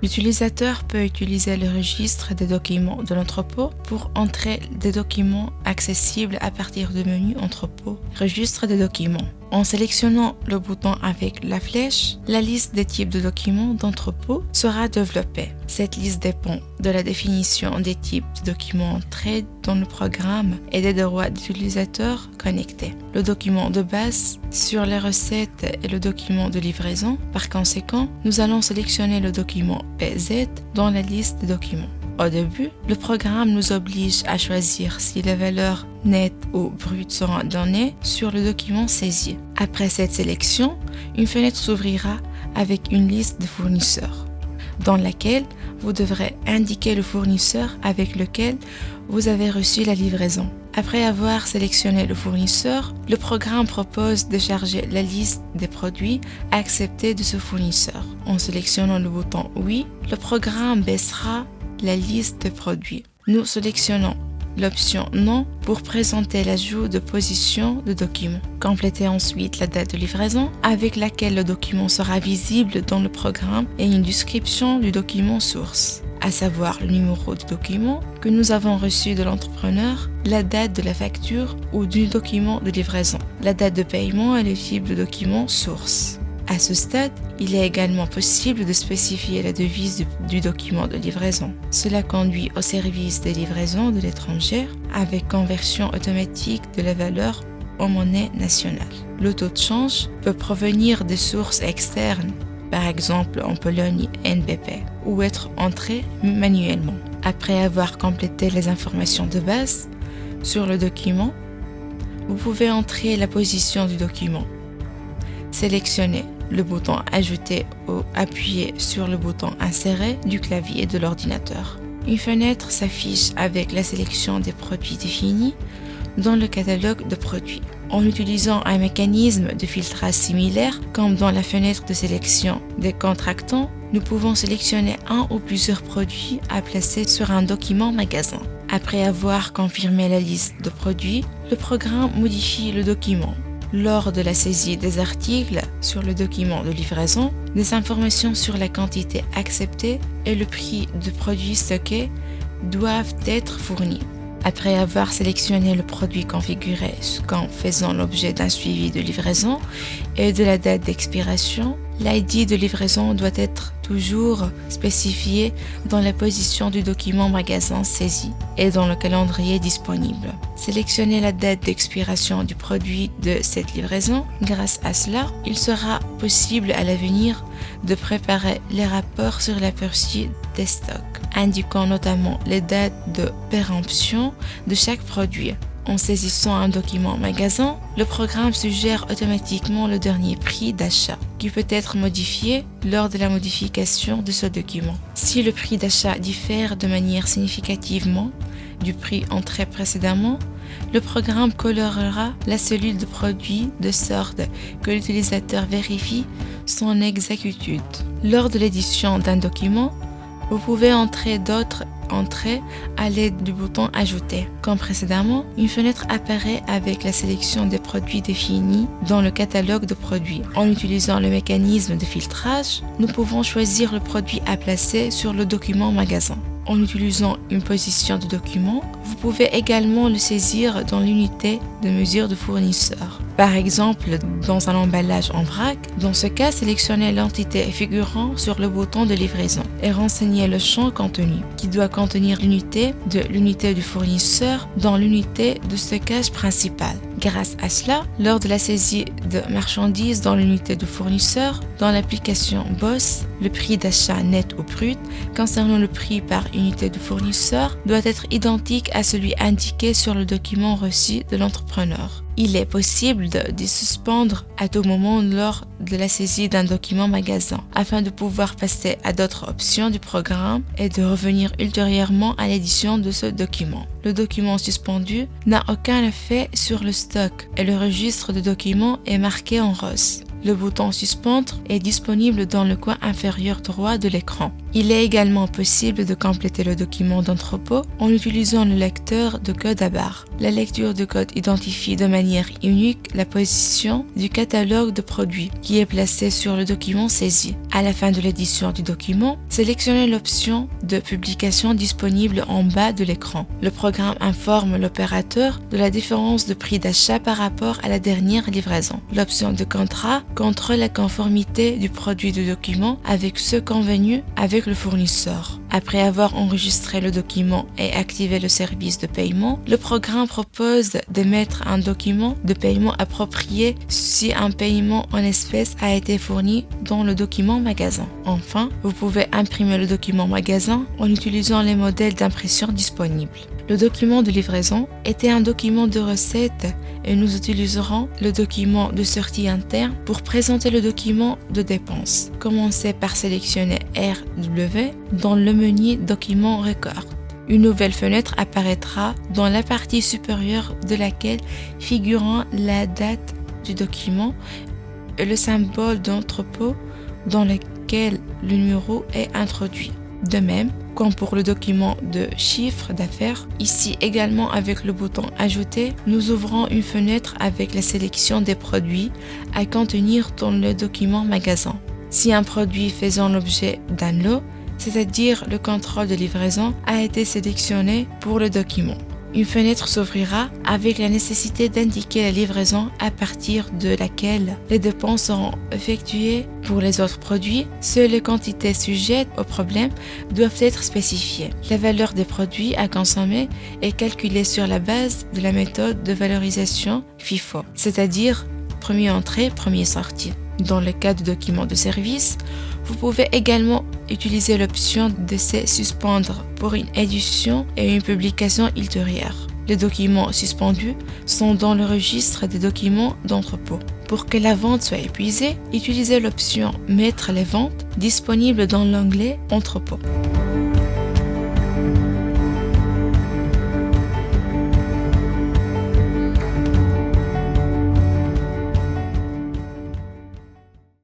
L'utilisateur peut utiliser le registre des documents de l'entrepôt pour entrer des documents accessibles à partir du menu Entrepôt, Registre des documents. En sélectionnant le bouton avec la flèche, la liste des types de documents d'entrepôt sera développée. Cette liste dépend de la définition des types de documents entrés dans le programme et des droits d'utilisateur connectés. Le document de base sur les recettes et le document de livraison. Par conséquent, nous allons sélectionner le document PZ dans la liste des documents. Au début, le programme nous oblige à choisir si les valeurs nettes ou brutes seront données sur le document saisi. Après cette sélection, une fenêtre s'ouvrira avec une liste de fournisseurs, dans laquelle vous devrez indiquer le fournisseur avec lequel vous avez reçu la livraison. Après avoir sélectionné le fournisseur, le programme propose de charger la liste des produits acceptés de ce fournisseur. En sélectionnant le bouton « Oui », le programme baissera la liste de produits. Nous sélectionnons l'option Non pour présenter l'ajout de position de document. Complétez ensuite la date de livraison avec laquelle le document sera visible dans le programme et une description du document source, à savoir le numéro du document que nous avons reçu de l'entrepreneur, la date de la facture ou du document de livraison, la date de paiement et le type de document source. À ce stade, il est également possible de spécifier la devise du document de livraison. Cela conduit au service des livraisons de l'étranger avec conversion automatique de la valeur en monnaie nationale. Le taux de change peut provenir des sources externes, par exemple en Pologne NBP, ou être entré manuellement. Après avoir complété les informations de base sur le document, vous pouvez entrer la position du document. Sélectionnez le bouton Ajouter ou appuyer sur le bouton Insérer du clavier de l'ordinateur. Une fenêtre s'affiche avec la sélection des produits définis dans le catalogue de produits. En utilisant un mécanisme de filtrage similaire, comme dans la fenêtre de sélection des contractants, nous pouvons sélectionner un ou plusieurs produits à placer sur un document magasin. Après avoir confirmé la liste de produits, le programme modifie le document. Lors de la saisie des articles sur le document de livraison, des informations sur la quantité acceptée et le prix de produits stockés doivent être fournies. Après avoir sélectionné le produit configuré comme faisant l'objet d'un suivi de livraison et de la date d'expiration, l'ID de livraison doit être toujours spécifié dans la position du document magasin saisi et dans le calendrier disponible. Sélectionnez la date d'expiration du produit de cette livraison. Grâce à cela, il sera possible à l'avenir de préparer les rapports sur l'aperçu des stocks, indiquant notamment les dates de péremption de chaque produit. En saisissant un document magasin, le programme suggère automatiquement le dernier prix d'achat, qui peut être modifié lors de la modification de ce document. Si le prix d'achat diffère de manière significativement du prix entré précédemment, le programme colorera la cellule de produit de sorte que l'utilisateur vérifie son exactitude. Lors de l'édition d'un document, vous pouvez entrer d'autres entrées à l'aide du bouton Ajouter. Comme précédemment, une fenêtre apparaît avec la sélection des produits définis dans le catalogue de produits. En utilisant le mécanisme de filtrage, nous pouvons choisir le produit à placer sur le document magasin. En utilisant une position de document, vous pouvez également le saisir dans l'unité de mesure de fournisseur. Par exemple, dans un emballage en vrac, dans ce cas, sélectionnez l'entité figurant sur le bouton de livraison et renseignez le champ contenu, qui doit contenir l'unité du fournisseur dans l'unité de stockage principale. Grâce à cela, lors de la saisie de marchandises dans l'unité de fournisseur, dans l'application BOSS, le prix d'achat net ou brut concernant le prix par unité de fournisseur doit être identique à celui indiqué sur le document reçu de l'entrepreneur. Il est possible de suspendre à tout moment lors de la saisie d'un document magasin afin de pouvoir passer à d'autres options du programme et de revenir ultérieurement à l'édition de ce document. Le document suspendu n'a aucun effet sur le stock et le registre de documents est marqué en rose. Le bouton Suspendre est disponible dans le coin inférieur droit de l'écran. Il est également possible de compléter le document d'entrepôt en utilisant le lecteur de code à barres. La lecture de code identifie de manière unique la position du catalogue de produits qui est placé sur le document saisi. À la fin de l'édition du document, sélectionnez l'option de publication disponible en bas de l'écran. Le programme informe l'opérateur de la différence de prix d'achat par rapport à la dernière livraison. L'option de contrat contrôle la conformité du produit du document avec ceux convenus avec le fournisseur. Après avoir enregistré le document et activé le service de paiement, le programme propose d'émettre un document de paiement approprié si un paiement en espèces a été fourni dans le document magasin. Enfin, vous pouvez imprimer le document magasin en utilisant les modèles d'impression disponibles. Le document de livraison était un document de recette et nous utiliserons le document de sortie interne pour présenter le document de dépenses. Commencez par sélectionner RW dans le menu Document Record. Une nouvelle fenêtre apparaîtra dans la partie supérieure de laquelle figureront la date du document et le symbole d'entrepôt dans lequel le numéro est introduit. De même, comme pour le document de chiffre d'affaires, ici également avec le bouton Ajouter, nous ouvrons une fenêtre avec la sélection des produits à contenir dans le document magasin. Si un produit faisant l'objet d'un lot, c'est-à-dire le contrôle de livraison, a été sélectionné pour le document, une fenêtre s'ouvrira avec la nécessité d'indiquer la livraison à partir de laquelle les dépenses seront effectuées. Pour les autres produits, seules les quantités sujettes au problème doivent être spécifiées. La valeur des produits à consommer est calculée sur la base de la méthode de valorisation FIFO, c'est-à-dire premier entrée, premier sortie. Dans le cas de documents de service, vous pouvez également utiliser l'option de se suspendre pour une édition et une publication ultérieure. Les documents suspendus sont dans le registre des documents d'entrepôt. Pour que la vente soit épuisée, utilisez l'option Mettre les ventes disponible dans l'onglet Entrepôt.